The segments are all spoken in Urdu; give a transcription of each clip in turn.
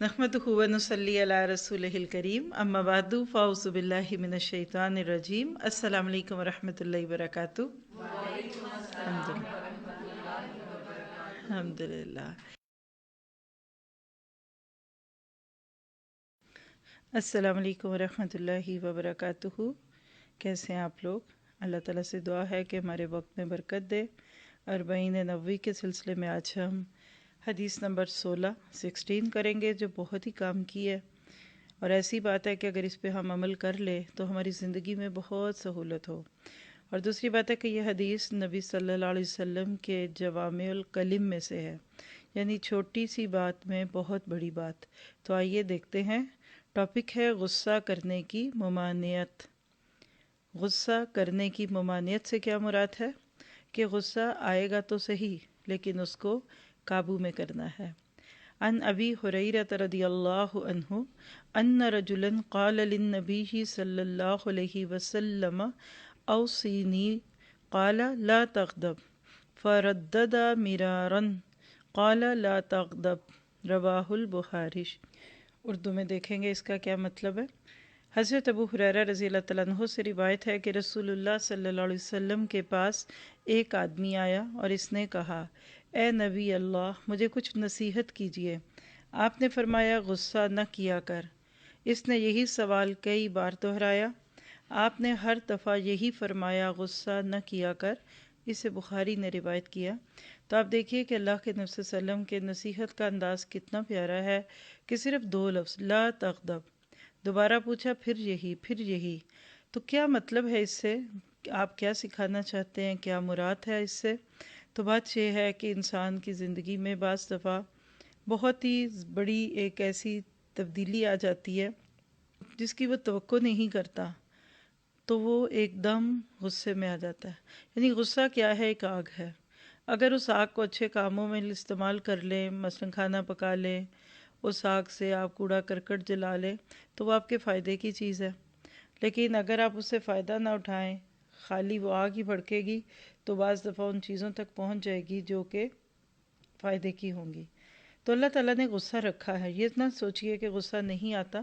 نحمدہ و نصلی علی رسولہ الکریم اما بعد فاعوذ باللہ من الشیطان الرجیم السلام علیکم ورحمۃ اللہ وبرکاتہ۔ الحمد للہ۔ السلام علیکم ورحمۃ اللہ وبرکاتہ۔ کیسے ہیں آپ لوگ؟ اللہ تعالیٰ سے دعا ہے کہ ہمارے وقت میں برکت دے۔ اربعین نبوی کے سلسلے میں آج ہم حدیث نمبر 16 کریں گے، جو بہت ہی کام کی ہے، اور ایسی بات ہے کہ اگر اس پہ ہم عمل کر لیں تو ہماری زندگی میں بہت سہولت ہو۔ اور دوسری بات ہے کہ یہ حدیث نبی صلی اللہ علیہ وسلم کے جوامع الکلم میں سے ہے، یعنی چھوٹی سی بات میں بہت بڑی بات۔ تو آئیے دیکھتے ہیں۔ ٹاپک ہے غصہ کرنے کی ممانعت۔ غصہ کرنے کی ممانعت سے کیا مراد ہے؟ کہ غصہ آئے گا تو صحیح، لیکن اس کو قابو میں کرنا ہے۔ عن ابی ہریرہ رضی اللہ عنہ ان رجلا قال للنبی صلی اللہ علیہ وسلم اوصینی قال لا تغضب فردد مرارا قال لا تغضب رواہ البخاری۔ اردو میں دیکھیں گے اس کا کیا مطلب ہے۔ حضرت ابو ہریرہ رضی اللہ تعالیٰ عنہ سے روایت ہے کہ رسول اللہ صلی اللہ علیہ وسلم کے پاس ایک آدمی آیا اور اس نے کہا، اے نبی اللہ، مجھے کچھ نصیحت کیجیے۔ آپ نے فرمایا، غصہ نہ کیا کر۔ اس نے یہی سوال کئی بار دہرایا۔ آپ نے ہر دفعہ یہی فرمایا، غصہ نہ کیا کر۔ اسے بخاری نے روایت کیا۔ تو آپ دیکھیے کہ اللہ کے نبی صلی اللہ علیہ وسلم کے نصیحت کا انداز کتنا پیارا ہے کہ صرف 2 لفظ لا تغضب، دوبارہ پوچھا پھر یہی۔ تو کیا مطلب ہے اس سے؟ آپ کیا سکھانا چاہتے ہیں؟ کیا مراد ہے اس سے؟ تو بات یہ ہے کہ انسان کی زندگی میں بعض دفعہ بہت ہی بڑی ایک ایسی تبدیلی آ جاتی ہے جس کی وہ توقع نہیں کرتا، تو وہ ایک دم غصے میں آ جاتا ہے۔ یعنی غصہ کیا ہے؟ ایک آگ ہے۔ اگر اس آگ کو اچھے کاموں میں استعمال کر لیں، مثلا کھانا پکا لیں، اس آگ سے آپ کوڑا کرکٹ جلا لیں، تو وہ آپ کے فائدے کی چیز ہے۔ لیکن اگر آپ اس سے فائدہ نہ اٹھائیں، خالی وہ آگ ہی بھڑکے گی، تو بعض دفعہ ان چیزوں تک پہنچ جائے گی جو کہ فائدے کی ہوں گی۔ تو اللہ تعالیٰ نے غصہ رکھا ہے۔ یہ نہ سوچئے کہ غصہ نہیں آتا،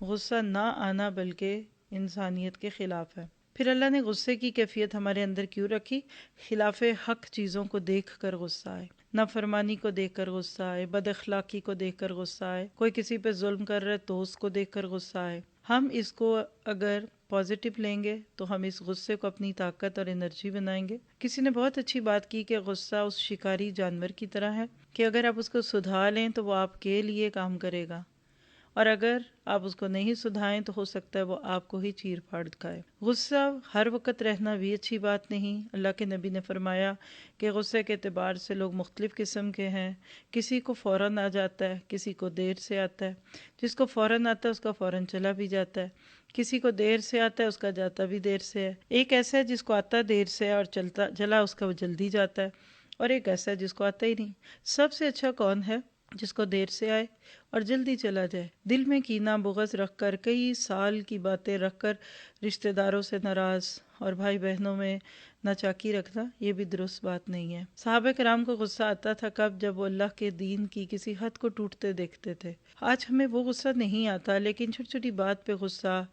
غصہ نہ آنا بلکہ انسانیت کے خلاف ہے۔ پھر اللہ نے غصے کی کیفیت ہمارے اندر کیوں رکھی؟ خلاف حق چیزوں کو دیکھ کر غصہ آئے، نافرمانی کو دیکھ کر غصہ آئے، بد اخلاقی کو دیکھ کر غصہ آئے، کوئی کسی پہ ظلم کر رہا ہے تو اس کو دیکھ کر غصہ آئے۔ ہم اس کو اگر پازیٹیو لیں گے تو ہم اس غصے کو اپنی طاقت اور انرجی بنائیں گے۔ کسی نے بہت اچھی بات کی کہ غصہ اس شکاری جانور کی طرح ہے کہ اگر آپ اس کو سدھا لیں تو وہ آپ کے لیے کام کرے گا، اور اگر آپ اس کو نہیں سدھائیں تو ہو سکتا ہے وہ آپ کو ہی چیر پھاڑ کھائے۔ غصہ ہر وقت رہنا بھی اچھی بات نہیں۔ اللہ کے نبی نے فرمایا کہ غصے کے اعتبار سے لوگ مختلف قسم کے ہیں۔ کسی کو فوراً آ جاتا ہے، کسی کو دیر سے آتا ہے۔ جس کو فوراً آتا ہے اس کا فوراً چلا بھی جاتا ہے، کسی کو دیر سے آتا ہے اس کا جاتا بھی دیر سے ہے۔ ایک ایسا ہے جس کو آتا دیر سے اور چلا اس کا وہ جلدی جاتا ہے، اور ایک ایسا ہے جس کو آتا ہی نہیں۔ سب سے اچھا کون ہے؟ جس کو دیر سے آئے اور جلدی چلا جائے۔ دل میں کینہ بغض رکھ کر، کئی سال کی باتیں رکھ کر رشتہ داروں سے ناراض اور بھائی بہنوں میں ناچاکی رکھنا، یہ بھی درست بات نہیں ہے۔ صحابہ کرام کو غصہ آتا تھا کب؟ جب وہ اللہ کے دین کی کسی حد کو ٹوٹتے دیکھتے تھے۔ آج ہمیں وہ غصہ نہیں آتا، لیکن چھوٹی چھوٹی بات پہ غصہ،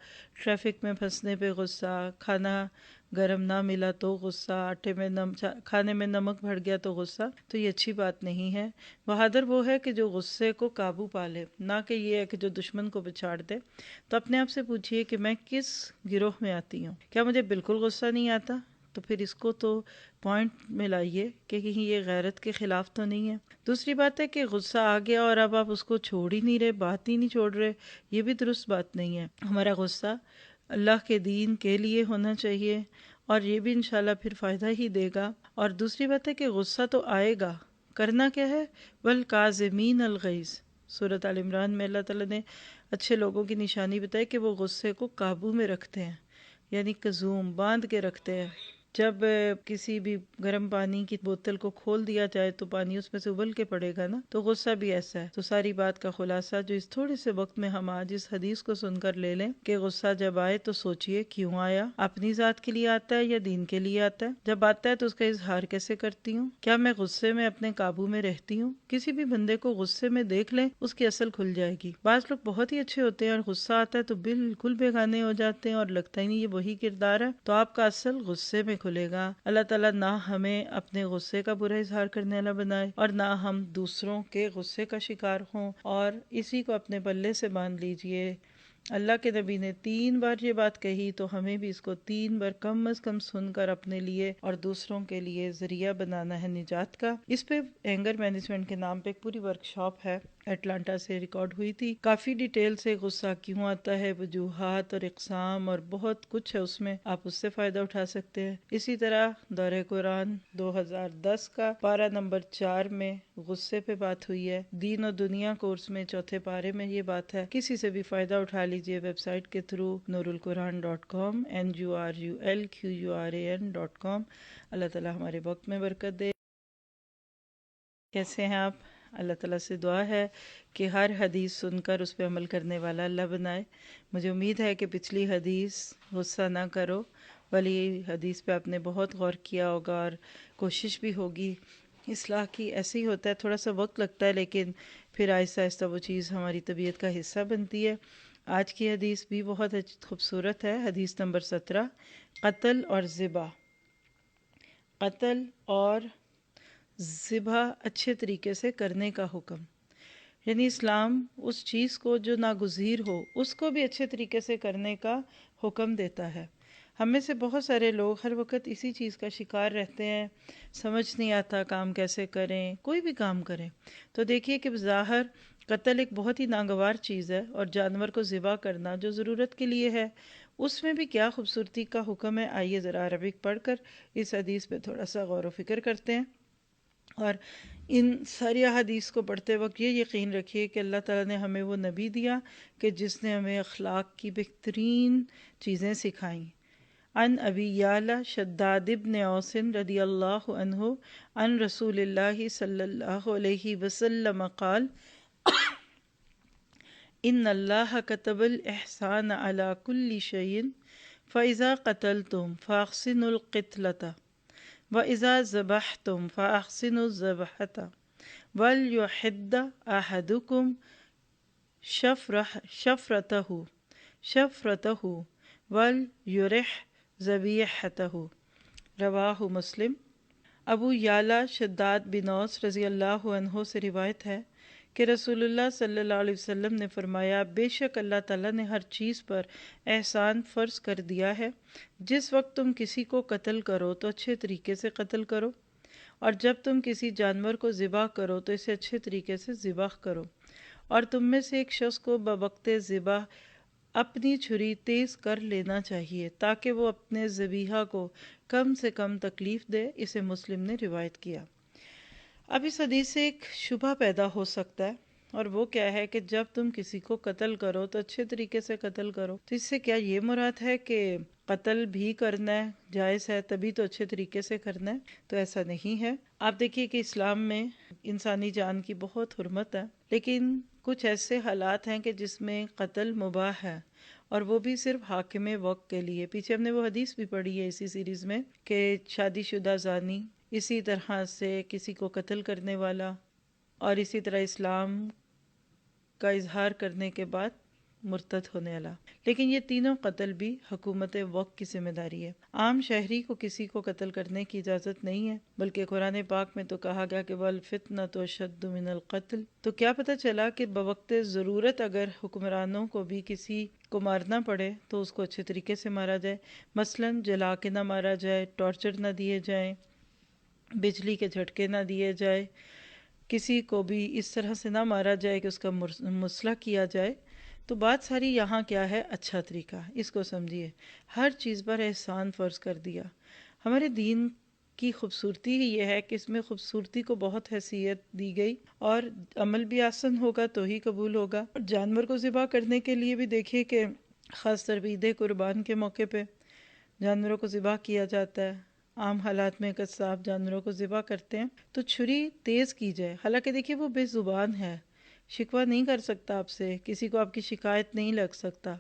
ٹریفک میں پھنسنے پہ غصہ، کھانا گرم نہ ملا تو غصہ، کھانے میں نمک بڑھ گیا تو غصہ، تو یہ اچھی بات نہیں ہے۔ بہادر وہ ہے کہ جو غصے کو قابو پا لے، نہ کہ یہ ہے کہ جو دشمن کو بچھاڑ دے۔ تو اپنے آپ سے پوچھئے کہ میں کس گروہ میں آتی ہوں؟ کیا مجھے بالکل غصہ نہیں آتا؟ تو پھر اس کو تو پوائنٹ میں لائیے کہ کہیں یہ غیرت کے خلاف تو نہیں ہے۔ دوسری بات ہے کہ غصہ آ گیا اور اب آپ اس کو چھوڑ ہی نہیں رہے، بات ہی نہیں چھوڑ رہے، یہ بھی درست بات نہیں ہے۔ ہمارا غصہ اللہ کے دین کے لیے ہونا چاہیے، اور یہ بھی انشاءاللہ پھر فائدہ ہی دے گا۔ اور دوسری بات ہے کہ غصہ تو آئے گا، کرنا کیا ہے؟ وَالْكَاظِمِينَ الْغَيْظَ۔ سورۃ آل عمران میں اللہ تعالیٰ نے اچھے لوگوں کی نشانی بتائی کہ وہ غصے کو قابو میں رکھتے ہیں، یعنی کظوم باندھ کے رکھتے ہیں، جب کسی بھی گرم پانی کی بوتل کو کھول دیا جائے تو پانی اس میں سے ابل کے پڑے گا نا، تو غصہ بھی ایسا ہے۔ تو ساری بات کا خلاصہ جو اس تھوڑے سے وقت میں ہم آج اس حدیث کو سن کر لے لیں کہ غصہ جب آئے تو سوچئے کیوں آیا، اپنی ذات کے لیے آتا ہے یا دین کے لیے آتا ہے، جب آتا ہے تو اس کا اظہار کیسے کرتی ہوں، کیا میں غصے میں اپنے قابو میں رہتی ہوں۔ کسی بھی بندے کو غصے میں دیکھ لیں اس کی اصل کھل جائے گی۔ بعض لوگ بہت ہی اچھے ہوتے ہیں اور غصہ آتا ہے تو بالکل بیگانے ہو جاتے ہیں اور لگتا ہی نہیں یہ وہی کردار ہے، تو آپ کا اصل غصے میں کھلے گا۔ اللہ تعالیٰ نہ ہمیں اپنے غصے کا برا اظہار کرنے والا بنائے اور نہ ہم دوسروں کے غصے کا شکار ہوں، اور اسی کو اپنے پلے سے باندھ لیجئے۔ اللہ کے نبی نے 3 بار یہ بات کہی تو ہمیں بھی اس کو 3 بار کم از کم سن کر اپنے لیے اور دوسروں کے لیے ذریعہ بنانا ہے نجات کا۔ اس پہ اینگر مینجمنٹ کے نام پہ ایک پوری ورکشاپ ہے، اٹلانٹا سے ریکارڈ ہوئی تھی، کافی ڈیٹیل سے غصہ کیوں آتا ہے، وجوہات اور اقسام اور بہت کچھ ہے اس میں، آپ اس سے فائدہ اٹھا سکتے ہیں۔ اسی طرح دورہ قرآن 2010 کا پارہ نمبر 4 میں غصے پہ بات ہوئی ہے، دین و دنیا کورس میں 4تھے پارے میں یہ بات ہے۔ کسی سے بھی فائدہ اٹھا لیجئے ویب سائٹ کے تھرو nurulquran.com nurulquran.com۔ اللہ تعالیٰ ہمارے وقت میں برکت دے۔ کیسے ہیں آپ؟ اللہ تعالیٰ سے دعا ہے کہ ہر حدیث سن کر اس پہ عمل کرنے والا اللہ بنائے۔ مجھے امید ہے کہ پچھلی حدیث غصہ نہ کرو والی حدیث پہ آپ نے بہت غور کیا ہوگا اور کوشش بھی ہوگی اصلاح کی۔ ایسے ہی ہوتا ہے، تھوڑا سا وقت لگتا ہے لیکن پھر آہستہ آہستہ وہ چیز ہماری طبیعت کا حصہ بنتی ہے۔ آج کی حدیث بھی بہت خوبصورت ہے، حدیث نمبر 17، قتل اور ذبح۔ قتل اور ذبح اچھے طریقے سے کرنے کا حکم، یعنی اسلام اس چیز کو جو ناگزیر ہو اس کو بھی اچھے طریقے سے کرنے کا حکم دیتا ہے۔ ہم میں سے بہت سارے لوگ ہر وقت اسی چیز کا شکار رہتے ہیں، سمجھ نہیں آتا کام کیسے کریں، کوئی بھی کام کریں تو دیکھیے کہ بظاہر قتل ایک بہت ہی ناگوار چیز ہے، اور جانور کو ذبح کرنا جو ضرورت کے لیے ہے اس میں بھی کیا خوبصورتی کا حکم ہے۔ آئیے ذرا عربک پڑھ کر اس حدیث پہ تھوڑا سا غور و فکر کرتے ہیں، اور ان ساری حدیث کو پڑھتے وقت یہ یقین رکھیے کہ اللہ تعالیٰ نے ہمیں وہ نبی دیا کہ جس نے ہمیں اخلاق کی بہترین چیزیں سکھائیں۔ عن ابی یعلا شداد ابن اوس رضی اللہ عنہ عن رسول اللہ صلی اللہ علیہ وسلم قال ان اللہ كتب الاحسان على كل شيء فاذا قتلتم فاحسنوا القتلة وَإِذَا ذَبَحْتُمْ فَأَحْسِنُوا الذَّبْحَةَ وَلْيُحِدَّ أَحَدُكُمْ شَفْرَتَهُ وَلْيُرِحْ ذَبِيحَتَهُ۔ رواہ مسلم۔ ابو یعلا شداد بن اوس رضی اللہ عنہ سے روایت ہے کہ رسول اللہ صلی اللہ علیہ وسلم نے فرمایا، بے شک اللہ تعالیٰ نے ہر چیز پر احسان فرض کر دیا ہے۔ جس وقت تم کسی کو قتل کرو تو اچھے طریقے سے قتل کرو، اور جب تم کسی جانور کو ذبح کرو تو اسے اچھے طریقے سے ذبح کرو، اور تم میں سے ایک شخص کو بوقت ذبح اپنی چھری تیز کر لینا چاہیے تاکہ وہ اپنے ذبیحہ کو کم سے کم تکلیف دے۔ اسے مسلم نے روایت کیا۔ اب اس حدیث سے ایک شبہ پیدا ہو سکتا ہے، اور وہ کیا ہے کہ جب تم کسی کو قتل کرو تو اچھے طریقے سے قتل کرو، تو اس سے کیا یہ مراد ہے کہ قتل بھی کرنا ہے جائز ہے تبھی تو اچھے طریقے سے کرنا ہے؟ تو ایسا نہیں ہے۔ آپ دیکھیے کہ اسلام میں انسانی جان کی بہت حرمت ہے، لیکن کچھ ایسے حالات ہیں کہ جس میں قتل مباح ہے، اور وہ بھی صرف حاکم وقت کے لیے۔ پیچھے ہم نے وہ حدیث بھی پڑھی ہے اسی سیریز میں کہ شادی شدہ زانی، اسی طرح سے کسی کو قتل کرنے والا، اور اسی طرح اسلام کا اظہار کرنے کے بعد مرتد ہونے والا۔ لیکن یہ تینوں قتل بھی حکومت وقت کی ذمہ داری ہے۔ عام شہری کو کسی کو قتل کرنے کی اجازت نہیں ہے، بلکہ قرآن پاک میں تو کہا گیا کہ وَالْفِتْنَةُ أَشَدُّ مِنَ الْقَتْلِ۔ تو کیا پتہ چلا کہ بوقت ضرورت اگر حکمرانوں کو بھی کسی کو مارنا پڑے تو اس کو اچھے طریقے سے مارا جائے، مثلا جلا کے نہ مارا جائے، ٹارچر نہ دیے جائیں، بجلی کے جھٹکے نہ دیے جائے، کسی کو بھی اس طرح سے نہ مارا جائے کہ اس کا مسئلہ کیا جائے۔ تو بات ساری یہاں کیا ہے؟ اچھا طریقہ، اس کو سمجھیے۔ ہر چیز پر احسان فرض کر دیا۔ ہمارے دین کی خوبصورتی ہی یہ ہے کہ اس میں خوبصورتی کو بہت حیثیت دی گئی، اور عمل بھی آسان ہوگا تو ہی قبول ہوگا۔ اور جانور کو ذبح کرنے کے لیے بھی دیکھیے کہ خاص طر عید قربان کے موقع پہ جانوروں کو ذبح کیا جاتا ہے، عام حالات میں قصاب جانوروں کو ذبح کرتے ہیں تو چھری تیز کی جائے. حالانکہ دیکھیے وہ بے زبان ہے، شکوہ نہیں کر سکتا آپ سے، کسی کو آپ کی شکایت نہیں لگ سکتا،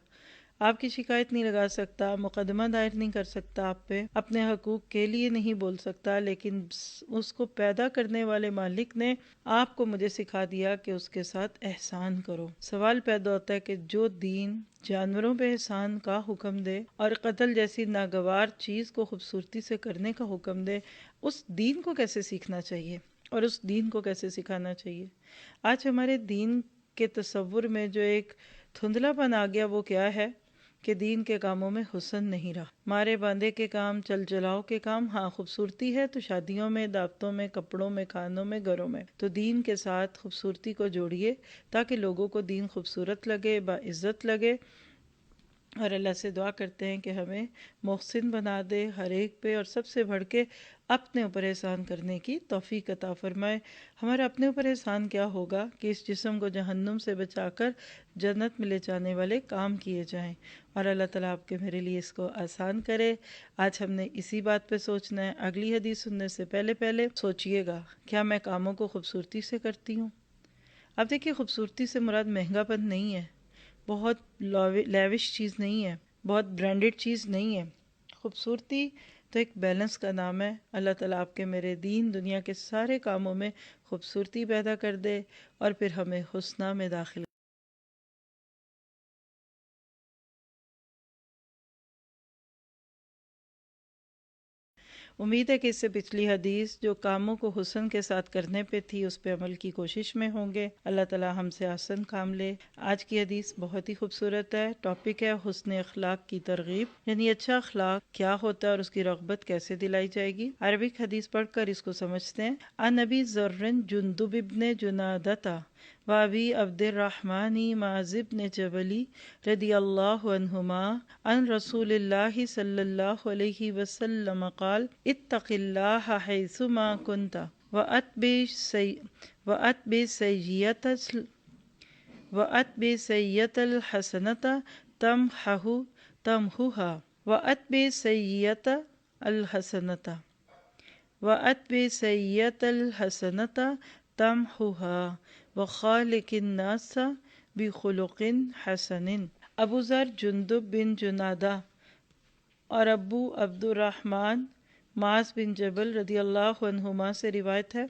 آپ کی شکایت نہیں لگا سکتا، مقدمہ دائر نہیں کر سکتا آپ پہ، اپنے حقوق کے لیے نہیں بول سکتا، لیکن اس کو پیدا کرنے والے مالک نے آپ کو مجھے سکھا دیا کہ اس کے ساتھ احسان کرو. سوال پیدا ہوتا ہے کہ جو دین جانوروں پہ احسان کا حکم دے اور قتل جیسی ناگوار چیز کو خوبصورتی سے کرنے کا حکم دے، اس دین کو کیسے سیکھنا چاہیے اور اس دین کو کیسے سکھانا چاہیے؟ آج ہمارے دین کے تصور میں جو ایک دھندلا پن آ گیا وہ کیا ہے کہ دین کے کاموں میں حسن نہیں رہا. مارے باندھے کے کام، چل چلاؤ کے کام، ہاں خوبصورتی ہے تو شادیوں میں، دعوتوں میں، کپڑوں میں، کھانوں میں، گھروں میں، تو دین کے ساتھ خوبصورتی کو جوڑیے تاکہ لوگوں کو دین خوبصورت لگے، باعزت لگے. اور اللہ سے دعا کرتے ہیں کہ ہمیں محسن بنا دے ہر ایک پہ، اور سب سے بڑھ کے اپنے اوپر احسان کرنے کی توفیق عطا فرمائے. ہمارا اپنے اوپر احسان کیا ہوگا کہ اس جسم کو جہنم سے بچا کر جنت میں لے جانے والے کام کیے جائیں، اور اللہ تعالیٰ آپ کے میرے لیے اس کو آسان کرے. آج ہم نے اسی بات پہ سوچنا ہے. اگلی حدیث سننے سے پہلے سوچئے گا کیا میں کاموں کو خوبصورتی سے کرتی ہوں؟ اب دیکھیے خوبصورتی سے مراد مہنگا پن نہیں ہے، بہت لیوش چیز نہیں ہے، بہت برانڈڈ چیز نہیں ہے. خوبصورتی تو ایک بیلنس کا نام ہے. اللہ تعالیٰ آپ کے میرے دین دنیا کے سارے کاموں میں خوبصورتی پیدا کر دے اور پھر ہمیں حسنہ میں داخل. امید ہے کہ اس سے پچھلی حدیث جو کاموں کو حسن کے ساتھ کرنے پہ تھی اس پہ عمل کی کوشش میں ہوں گے. اللہ تعالیٰ ہم سے آسن کام لے. آج کی حدیث بہت ہی خوبصورت ہے. ٹاپک ہے حسن اخلاق کی ترغیب، یعنی اچھا اخلاق کیا ہوتا ہے اور اس کی رغبت کیسے دلائی جائے گی. عربک حدیث پڑھ کر اس کو سمجھتے ہیں. عن ابی ذر جندب ابن جنادہ وابی عبد الرحمن معاذ بن جبل رضی اللہ عنہما عن رسول اللہ صلی اللہ علیہ وسلم قال اتق اللہ حیثما کنت واتبع سیئۃ الحسنۃ تمحها واتبع سیئۃ الحسنۃ تمحها وخالق الناس بخلق حسن. ابو ذر جندب بن جنادہ اور ابو عبد الرحمن معاذ بن جبل رضی اللہ عنہما سے روایت ہے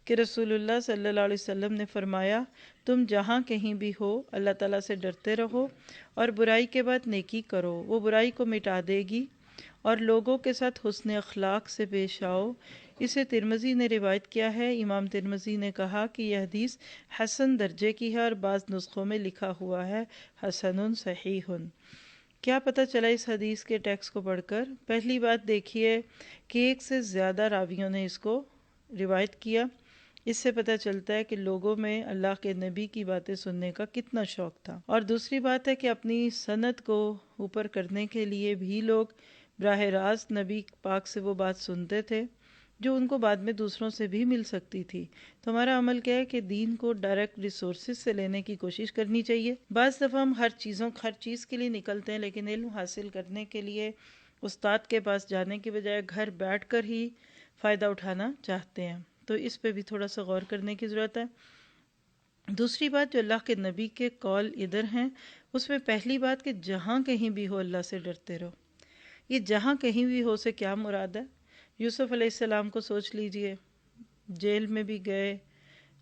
کہ رسول اللہ صلی اللہ علیہ وسلم نے فرمایا تم جہاں کہیں بھی ہو اللہ تعالیٰ سے ڈرتے رہو اور برائی کے بعد نیکی کرو، وہ برائی کو مٹا دے گی، اور لوگوں کے ساتھ حسن اخلاق سے پیش آؤ. اسے ترمذی نے روایت کیا ہے. امام ترمذی نے کہا کہ یہ حدیث حسن درجے کی ہے اور بعض نسخوں میں لکھا ہوا ہے حسن صحیح. کیا پتہ چلا اس حدیث کے ٹیکسٹ کو پڑھ کر؟ پہلی بات دیکھیے کہ ایک سے زیادہ راویوں نے اس کو روایت کیا. اس سے پتہ چلتا ہے کہ لوگوں میں اللہ کے نبی کی باتیں سننے کا کتنا شوق تھا. اور دوسری بات ہے کہ اپنی سند کو اوپر کرنے کے لیے بھی لوگ براہ راست نبی پاک سے وہ بات سنتے تھے جو ان کو بعد میں دوسروں سے بھی مل سکتی تھی. تو ہمارا عمل کیا ہے کہ دین کو ڈائریکٹ ریسورسز سے لینے کی کوشش کرنی چاہیے. بعض دفعہ ہم ہر چیز کے لیے نکلتے ہیں، لیکن علم حاصل کرنے کے لیے استاد کے پاس جانے کی بجائے گھر بیٹھ کر ہی فائدہ اٹھانا چاہتے ہیں. تو اس پہ بھی تھوڑا سا غور کرنے کی ضرورت ہے. دوسری بات جو اللہ کے نبی کے قول ادھر ہیں اس میں پہلی بات کہ جہاں کہیں بھی ہو اللہ سے ڈرتے رہو. یہ جہاں کہیں بھی ہو سے کیا مراد ہے؟ یوسف علیہ السلام کو سوچ لیجئے، جیل میں بھی گئے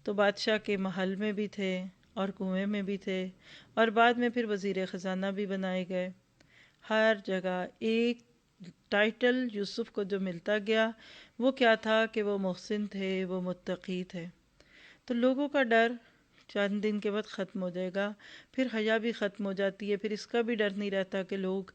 تو بادشاہ کے محل میں بھی تھے اور کنویں میں بھی تھے، اور بعد میں پھر وزیر خزانہ بھی بنائے گئے. ہر جگہ ایک ٹائٹل یوسف کو جو ملتا گیا وہ کیا تھا کہ وہ محسن تھے، وہ متقی تھے. تو لوگوں کا ڈر چند دن کے بعد ختم ہو جائے گا، پھر حیا بھی ختم ہو جاتی ہے، پھر اس کا بھی ڈر نہیں رہتا کہ لوگ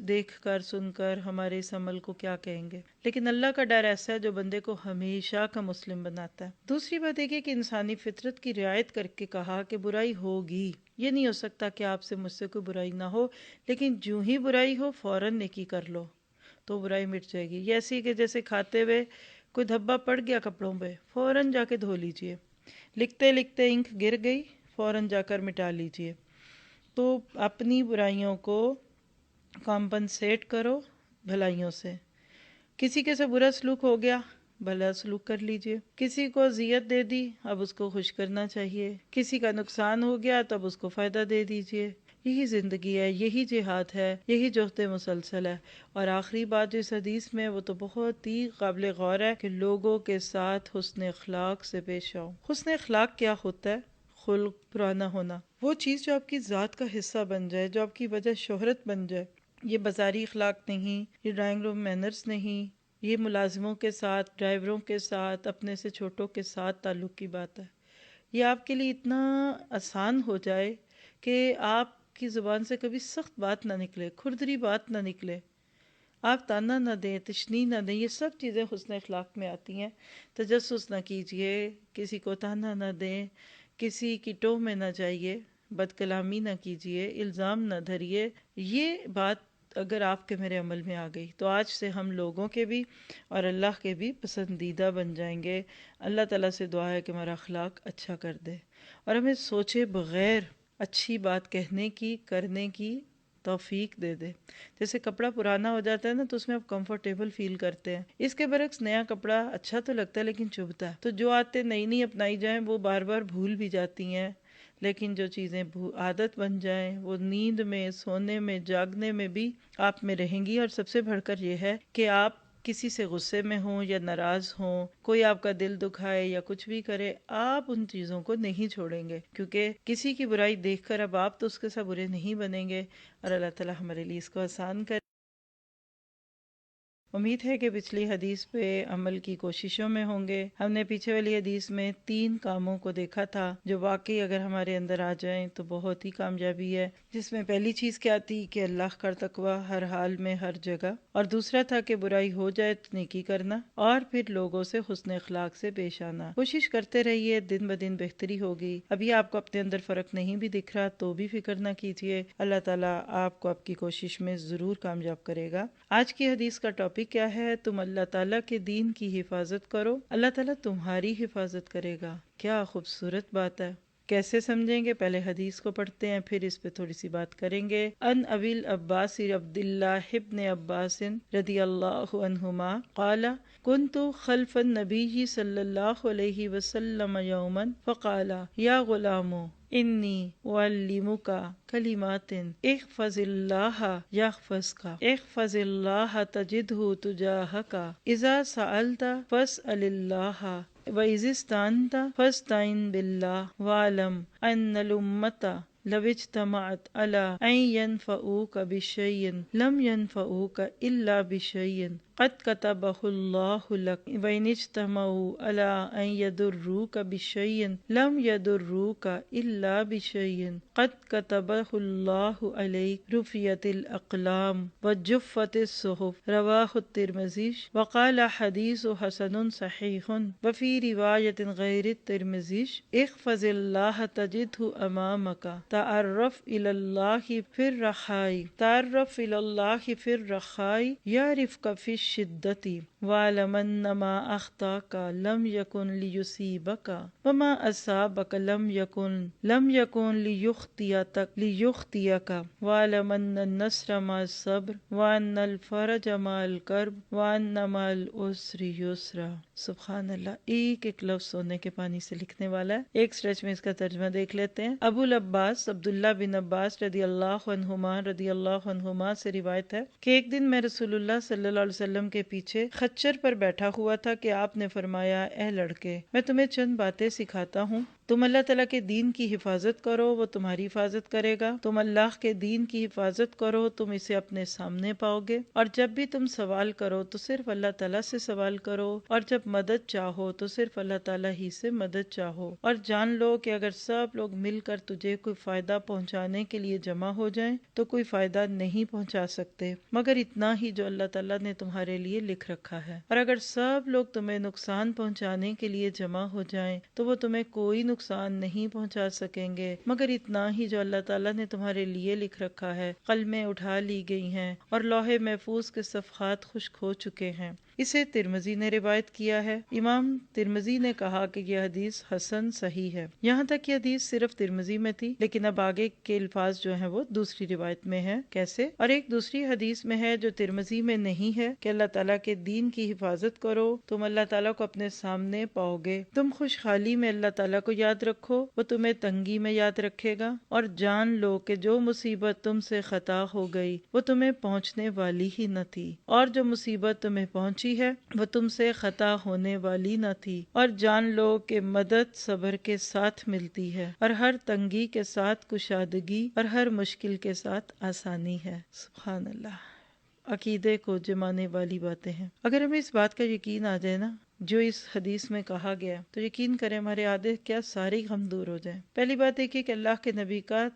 دیکھ کر سن کر ہمارے اس عمل کو کیا کہیں گے. لیکن اللہ کا ڈر ایسا ہے جو بندے کو ہمیشہ کا مسلم بناتا ہے. دوسری بات یہ کہ انسانی فطرت کی رعایت کر کے کہا کہ برائی ہوگی. یہ نہیں ہو سکتا کہ آپ سے مجھ سے کوئی برائی نہ ہو، لیکن جو ہی برائی ہو فوراً نیکی کر لو تو برائی مٹ جائے گی. یہ ایسی کہ جیسے کھاتے ہوئے کوئی دھبا پڑ گیا کپڑوں پہ، فوراً جا کے دھو لیجئے. لکھتے لکھتے انک گر گئی، فوراً جا کر مٹا لیجئے. تو اپنی برائیوں کو کمپنسیٹ کرو بھلائیوں سے. کسی کے سے برا سلوک ہو گیا، بھلا سلوک کر لیجئے۔ کسی کو اذیت دے دی، اب اس کو خوش کرنا چاہیے۔ کسی کا نقصان ہو گیا تو اب اس کو فائدہ دے دیجئے۔ یہی زندگی ہے، یہی جہاد ہے، یہی جہد مسلسل ہے۔ اور آخری بات جو اس حدیث میں وہ تو بہت ہی قابل غور ہے کہ لوگوں کے ساتھ حسن اخلاق سے پیش آؤ۔ حسن اخلاق کیا ہوتا ہے؟ خلق پرانا ہونا، وہ چیز جو آپ کی ذات کا حصہ بن جائے، جو آپ کی وجہ شہرت بن جائے۔ یہ بازاری اخلاق نہیں، یہ ڈرائنگ روم مینرز نہیں، یہ ملازموں کے ساتھ، ڈرائیوروں کے ساتھ، اپنے سے چھوٹوں کے ساتھ تعلق کی بات ہے۔ یہ آپ کے لیے اتنا آسان ہو جائے کہ آپ کی زبان سے کبھی سخت بات نہ نکلے، کھردری بات نہ نکلے، آپ تانا نہ دیں، تشنیع نہ دیں۔ یہ سب چیزیں حسن اخلاق میں آتی ہیں۔ تجسس نہ کیجئے، کسی کو تانا نہ دیں، کسی کی ٹوہ میں نہ جائیے، بد کلامی نہ کیجئے، الزام نہ دھریے۔ یہ بات اگر آپ کے میرے عمل میں آ گئی تو آج سے ہم لوگوں کے بھی اور اللہ کے بھی پسندیدہ بن جائیں گے۔ اللہ تعالیٰ سے دعا ہے کہ ہمارا اخلاق اچھا کر دے اور ہمیں سوچے بغیر اچھی بات کہنے کی، کرنے کی توفیق دے دے۔ جیسے کپڑا پرانا ہو جاتا ہے نا تو اس میں آپ کمفرٹیبل فیل کرتے ہیں، اس کے برعکس نیا کپڑا اچھا تو لگتا ہے لیکن چبھتا ہے۔ تو جو عادتیں نئی نئی اپنائی جائیں وہ بار بار بھول بھی جاتی ہیں، لیکن جو چیزیں عادت بن جائیں وہ نیند میں، سونے میں، جاگنے میں بھی آپ میں رہیں گی۔ اور سب سے بڑھ کر یہ ہے کہ آپ کسی سے غصے میں ہوں یا ناراض ہوں، کوئی آپ کا دل دکھائے یا کچھ بھی کرے، آپ ان چیزوں کو نہیں چھوڑیں گے، کیونکہ کسی کی برائی دیکھ کر اب آپ تو اس کے ساتھ برے نہیں بنیں گے۔ اور اللہ تعالیٰ ہمارے لیے اس کو آسان کرے۔ امید ہے کہ پچھلی حدیث پہ عمل کی کوششوں میں ہوں گے۔ ہم نے پیچھے والی حدیث میں 3 کاموں کو دیکھا تھا جو واقعی اگر ہمارے اندر آ جائیں تو بہت ہی کامیابی ہے، جس میں پہلی چیز کیا تھی کہ اللہ کا تقوی ہر حال میں، ہر جگہ، اور دوسرا تھا کہ برائی ہو جائے تو نیکی کرنا، اور پھر لوگوں سے حسن اخلاق سے پیش آنا۔ کوشش کرتے رہیے، دن بدن بہتری ہوگی۔ ابھی آپ کو اپنے اندر فرق نہیں بھی دکھ رہا تو بھی فکر نہ کیجیے، اللہ تعالیٰ آپ کو آپ کی کوشش میں ضرور کامیاب کرے گا۔ آج کی حدیث کا ٹاپک کیا ہے؟ تم اللہ تعالیٰ کے دین کی حفاظت کرو، اللہ تعالیٰ تمہاری حفاظت کرے گا۔ کیا خوبصورت بات ہے۔ کیسے سمجھیں گے؟ پہلے حدیث کو پڑھتے ہیں، پھر اس پہ تھوڑی سی بات کریں گے۔ ان ابی العباس عبداللہ ابن عباس رضی اللہ عنہما قال كنت خلف النبی صلی اللہ علیہ وسلم یوما فقال یا غلام انی اعلمک کلمات احفظ اللہ یحفظک، احفظ اللہ تجدہ تجاہک، اذا سألت فاسأل اللہ، وَإِذِ اسْتَعَنْتَ فَاسْتَعِنْ بِاللَّهِ وَاعْلَمْ أَنَّ الْأُمَّةَ لو اجتمعت على أن ينفعوك بشيء لم ينفعوك إلا بشيء قد كتبه الله لك، وإن اجتمعوا على أن يضروك بشيء لم يضروك إلا بشيء قد كتبه الله عليك، رفعت الأقلام وجفت الصحف، رواه الترمذي وقال حديث حسن صحيح۔ وفي رواية غير الترمذي احفظ الله تجده أمامك، تعرف إلى الله في الرخاء، تعرف إلى الله في الرخاء يعرفك في الشدة، واعلم أن ما أخطأك لم يكن ليصيبك، وما أصابك لم يكن ليخطئك، واعلم أن النصر مع الصبر، وأن الفرج مع الكرب، وأن مع العسر يسرا۔ سبحان اللہ، ایک ایک لفظ سونے کے پانی سے لکھنے والا ہے۔ ایک سٹریچ میں اس کا ترجمہ دیکھ لیتے ہیں۔ ابو العباس عبداللہ بن عباس رضی اللہ عنہما سے روایت ہے کہ ایک دن میں رسول اللہ صلی اللہ علیہ وسلم کے پیچھے خچر پر بیٹھا ہوا تھا کہ آپ نے فرمایا، اے لڑکے، میں تمہیں چند باتیں سکھاتا ہوں، تم اللہ تعالیٰ کے دین کی حفاظت کرو، وہ تمہاری حفاظت کرے گا۔ تم اللہ کے دین کی حفاظت کرو، تم اسے اپنے سامنے پاؤ گے، اور جب بھی تم سوال کرو تو صرف اللہ تعالیٰ سے سوال کرو، اور جب مدد چاہو تو صرف اللہ تعالیٰ ہی سے مدد چاہو، اور جان لو کہ اگر سب لوگ مل کر تجھے کوئی فائدہ پہنچانے کے لیے جمع ہو جائیں تو کوئی فائدہ نہیں پہنچا سکتے مگر اتنا ہی جو اللہ تعالیٰ نے تمہارے لیے لکھ رکھا ہے، اور اگر سب لوگ تمہیں نقصان پہنچانے کے لیے جمع ہو جائیں تو وہ تمہیں کوئی نقصان نہیں پہنچا سکیں گے مگر اتنا ہی جو اللہ تعالیٰ نے تمہارے لیے لکھ رکھا ہے۔ قلمیں اٹھا لی گئی ہیں اور لوح محفوظ کے صفحات خشک ہو چکے ہیں، اسے ترمذی نے روایت کیا ہے۔ امام ترمذی نے کہا کہ یہ حدیث حسن صحیح ہے۔ یہاں تک یہ حدیث صرف ترمذی میں تھی، لیکن اب آگے کے الفاظ جو ہیں وہ دوسری روایت میں ہے۔ کیسے؟ اور ایک دوسری حدیث میں ہے جو ترمذی میں نہیں ہے کہ اللہ تعالیٰ کے دین کی حفاظت کرو، تم اللہ تعالیٰ کو اپنے سامنے پاؤ گے۔ تم خوشحالی میں اللہ تعالیٰ کو یاد رکھو، وہ تمہیں تنگی میں یاد رکھے گا، اور جان لو کہ جو مصیبت تم سے خطا ہو گئی وہ تمہیں پہنچنے والی ہی نہ تھی، اور جو مصیبت تمہیں پہنچی ہے وہ تم سے خطا ہونے والی نہ تھی، اور جان لو کہ مدد صبر کے ساتھ ملتی ہے، اور ہر تنگی کے ساتھ کشادگی، اور ہر مشکل کے ساتھ آسانی ہے۔ سبحان اللہ، عقیدے کو جمانے والی باتیں ہیں۔ اگر ہمیں اس بات کا یقین آ جائے نا جو اس حدیث میں کہا گیا، تو یقین کریں ہمارے آدھے کیا سارے غم دور ہو جائیں۔ پہلی بات ہے کہ اللہ کے نبی کا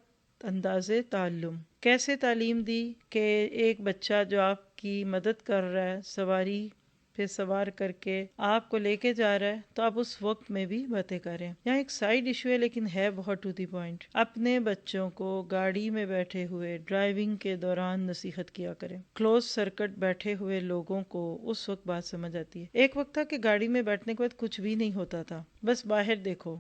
انداز تعلم، کیسے تعلیم دی کہ ایک بچہ جو آپ کی مدد کر رہا ہے، سواری پہ سوار کر کے آپ کو لے کے جا رہا ہے، تو آپ اس وقت میں بھی باتیں کریں۔ یہاں ایک سائیڈ ایشو ہے لیکن ہے بہت ٹو دی پوائنٹ۔ اپنے بچوں کو گاڑی میں بیٹھے ہوئے ڈرائیونگ کے دوران نصیحت کیا کریں۔ کلوز سرکٹ بیٹھے ہوئے لوگوں کو اس وقت بات سمجھ آتی ہے۔ ایک وقت تھا کہ گاڑی میں بیٹھنے کے بعد کچھ بھی نہیں ہوتا تھا، بس باہر دیکھو،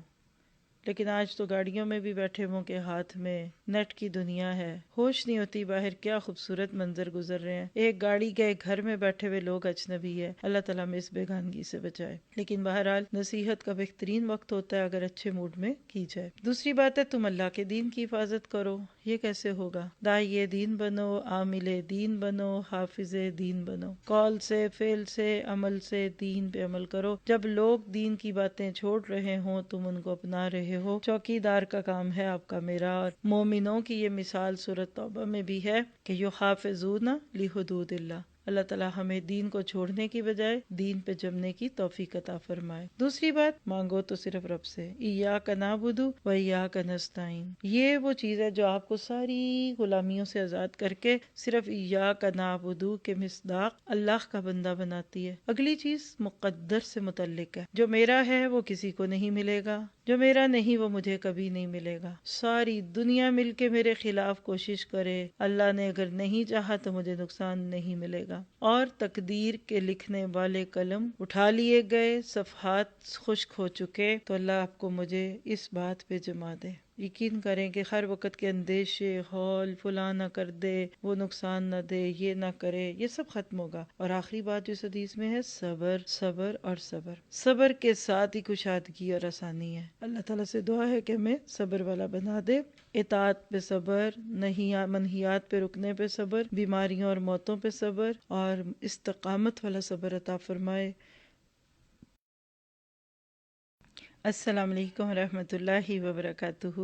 لیکن آج تو گاڑیوں میں بھی بیٹھے ہوں کے ہاتھ میں نیٹ کی دنیا ہے، ہوش نہیں ہوتی باہر کیا خوبصورت منظر گزر رہے ہیں۔ ایک گاڑی کے گھر میں بیٹھے ہوئے لوگ اجنبی ہے، اللہ تعالیٰ ہمیں اس بیگانگی سے بچائے۔ لیکن بہرحال نصیحت کا بہترین وقت ہوتا ہے اگر اچھے موڈ میں کی جائے۔ دوسری بات ہے تم اللہ کے دین کی حفاظت کرو۔ یہ کیسے ہوگا؟ داعیے دین بنو، عامل دین بنو، حافظ دین بنو۔ قول سے، فعل سے، عمل سے دین پہ عمل کرو۔ جب لوگ دین کی باتیں چھوڑ رہے ہوں تم ان کو اپنا رہے ہو۔ چوکیدار کا کام ہے آپ کا میرا، اور مومنوں کی یہ مثال سورۃ توبہ میں بھی ہے کہ یحافظون لحدود اللہ۔ اللہ تعالیٰ ہمیں دین کو چھوڑنے کی بجائے دین پہ جمنے کی توفیق عطا فرمائے۔ دوسری بات، مانگو تو صرف رب سے، ایاک نعبد و ایاک نستعین۔ یہ وہ چیز ہے جو آپ کو ساری غلامیوں سے آزاد کر کے صرف ایاک نعبد کے مصداق اللہ کا بندہ بناتی ہے۔ اگلی چیز مقدر سے متعلق ہے، جو میرا ہے وہ کسی کو نہیں ملے گا، جو میرا نہیں وہ مجھے کبھی نہیں ملے گا۔ ساری دنیا مل کے میرے خلاف کوشش کرے، اللہ نے اگر نہیں چاہا تو مجھے نقصان نہیں ملے گا۔ اور تقدیر کے لکھنے والے قلم اٹھا لیے گئے، صفحات خشک ہو چکے، تو اللہ آپ کو مجھے اس بات پہ جما دے۔ یقین کریں کہ ہر وقت کے اندیشے، ہول، فلاں نہ کر دے، وہ نقصان نہ دے، یہ نہ کرے، یہ سب ختم ہوگا۔ اور آخری بات جو اس حدیث میں ہے، صبر، صبر اور صبر۔ صبر کے ساتھ ہی کشادگی اور آسانی ہے۔ اللہ تعالیٰ سے دعا ہے کہ ہمیں صبر والا بنا دے۔ اطاعت پہ صبر، منہیات پہ رکنے پہ صبر، بیماریوں اور موتوں پہ صبر، اور استقامت والا صبر عطا فرمائے۔ السلام علیکم ورحمۃ اللہ وبرکاتہ۔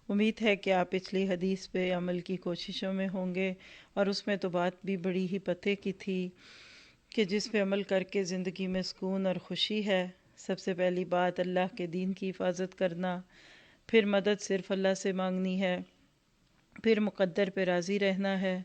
امید ہے کہ آپ پچھلی حدیث پہ عمل کی کوششوں میں ہوں گے، اور اس میں تو بات بھی بڑی ہی پتے کی تھی کہ جس پہ عمل کر کے زندگی میں سکون اور خوشی ہے۔ سب سے پہلی بات اللہ کے دین کی حفاظت کرنا، پھر مدد صرف اللہ سے مانگنی ہے، پھر مقدر پہ راضی رہنا ہے،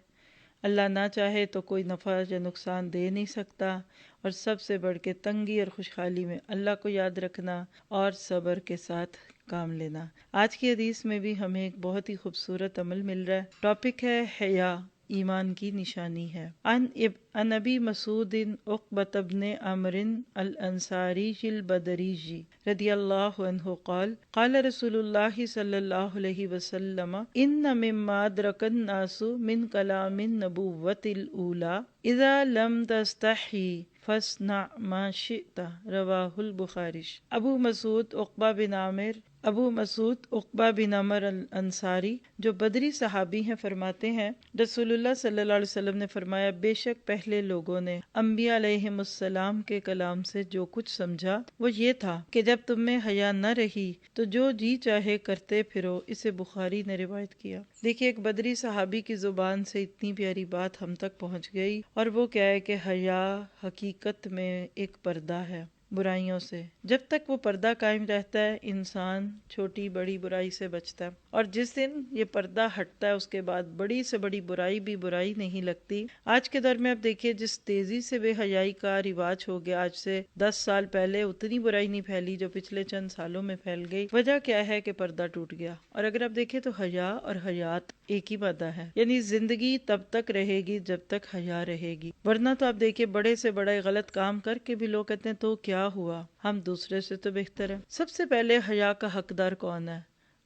اللہ نہ چاہے تو کوئی نفع یا نقصان دے نہیں سکتا، اور سب سے بڑھ کے تنگی اور خوشحالی میں اللہ کو یاد رکھنا، اور صبر کے ساتھ کام لینا۔ آج کی حدیث میں بھی ہمیں ایک بہت ہی خوبصورت عمل مل رہا ہے۔ ٹاپک ہے حیا، ایمان کی نشانی ہے۔ عن ابی مسعود عقبۃ بن عمرو الانصاری البدری رضی اللہ عنہ قال قال رسول اللہ صلی اللہ علیہ وسلم ان مما ادرک الناس من کلام النبوۃ الاولی اذا لم تستحی فاصنع ما شئت، رواہ البخاری۔ ابو مسعود عقبہ بن عمر الانصاری جو بدری صحابی ہیں فرماتے ہیں رسول اللہ صلی اللہ علیہ وسلم نے فرمایا، بے شک پہلے لوگوں نے انبیاء علیہم السلام کے کلام سے جو کچھ سمجھا وہ یہ تھا کہ جب تم میں حیا نہ رہی تو جو جی چاہے کرتے پھرو۔ اسے بخاری نے روایت کیا۔ دیکھیے ایک بدری صحابی کی زبان سے اتنی پیاری بات ہم تک پہنچ گئی، اور وہ کیا ہے کہ حیا حقیقت میں ایک پردہ ہے۔ برائیوں سے. جب تک وہ پردہ قائم رہتا ہے انسان چھوٹی بڑی برائی سے بچتا ہے، اور جس دن یہ پردہ ہٹتا ہے اس کے بعد بڑی سے بڑی برائی بھی برائی نہیں لگتی. آج کے دور میں آپ دیکھیے جس تیزی سے بے حیائی کا رواج ہو گیا، آج سے 10 سال پہلے اتنی برائی نہیں پھیلی جو پچھلے چند سالوں میں پھیل گئی. وجہ کیا ہے کہ پردہ ٹوٹ گیا. اور اگر آپ دیکھیں تو حیا اور حیات ایک ہی مادہ ہے، یعنی زندگی تب تک رہے گی جب تک حیا رہے گی. ورنہ تو آپ دیکھیے بڑے سے بڑے غلط کام کر کے بھی لوگ کہتے ہیں تو کیا ہوا، ہم دوسرے سے تو بہتر ہیں. سب سے پہلے حیا کا حقدار کون ہے؟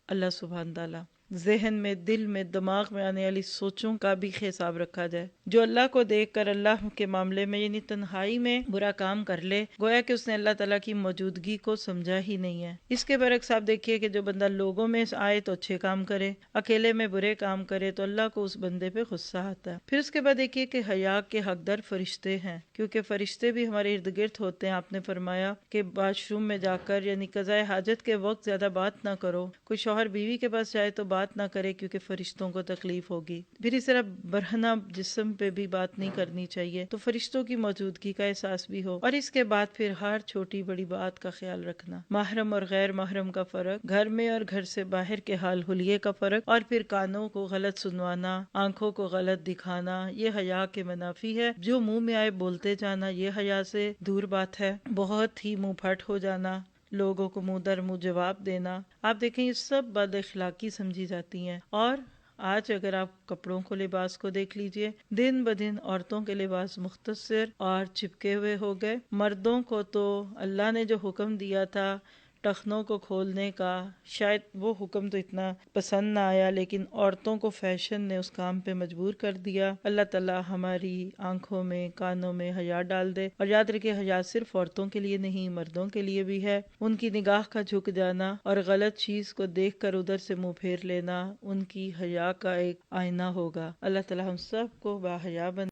اللہ سبحانہ تعالیٰ. ذہن میں، دل میں، دماغ میں آنے والی سوچوں کا بھی حساب رکھا جائے. جو اللہ کو دیکھ کر اللہ کے معاملے میں یعنی تنہائی میں برا کام کر لے، گویا کہ اس نے اللہ تعالیٰ کی موجودگی کو سمجھا ہی نہیں ہے. اس کے برعکس آپ دیکھیے کہ جو بندہ لوگوں میں آئے تو اچھے کام کرے، اکیلے میں برے کام کرے تو اللہ کو اس بندے پہ غصہ آتا ہے. پھر اس کے بعد دیکھیے کہ حیا کے حقدار فرشتے ہیں، کیونکہ فرشتے بھی ہمارے ارد گرد ہوتے ہیں. آپ نے فرمایا کہ واش روم میں جا کر یعنی قضاء حاجت کے وقت زیادہ بات نہ کرو. کوئی شوہر بیوی کے پاس جائے تو بات نہ کرے کیونکہ فرشتوں کو تکلیف ہوگی. پھر اس طرح برہنہ جسم پہ بھی بات نہیں کرنی چاہیے تو فرشتوں کی موجودگی کا احساس بھی ہو. اور اس کے بعد پھر ہر چھوٹی بڑی بات کا خیال رکھنا، محرم اور غیر محرم کا فرق، گھر میں اور گھر سے باہر کے حال حلیے کا فرق، اور پھر کانوں کو غلط سنوانا، آنکھوں کو غلط دکھانا، یہ حیا کے منافی ہے. جو منہ میں آئے بولتے جانا یہ حیا سے دور بات ہے. بہت ہی منہ پھٹ ہو جانا، لوگوں کو منہ در منہ جواب دینا، آپ دیکھیں یہ سب بد اخلاقی سمجھی جاتی ہیں. اور آج اگر آپ کپڑوں کو لباس کو دیکھ لیجئے، دن بدن عورتوں کے لباس مختصر اور چپکے ہوئے ہو گئے. مردوں کو تو اللہ نے جو حکم دیا تھا ٹخنوں کو کھولنے کا، شاید وہ حکم تو اتنا پسند نہ آیا، لیکن عورتوں کو فیشن نے اس کام پہ مجبور کر دیا. اللہ تعالیٰ ہماری آنکھوں میں کانوں میں حیا ڈال دے. اور یاد رکھے حیا صرف عورتوں کے لیے نہیں مردوں کے لیے بھی ہے. ان کی نگاہ کا جھک جانا اور غلط چیز کو دیکھ کر ادھر سے منہ پھیر لینا ان کی حیا کا ایک آئینہ ہوگا. اللہ تعالیٰ ہم سب کو باحیا بنا.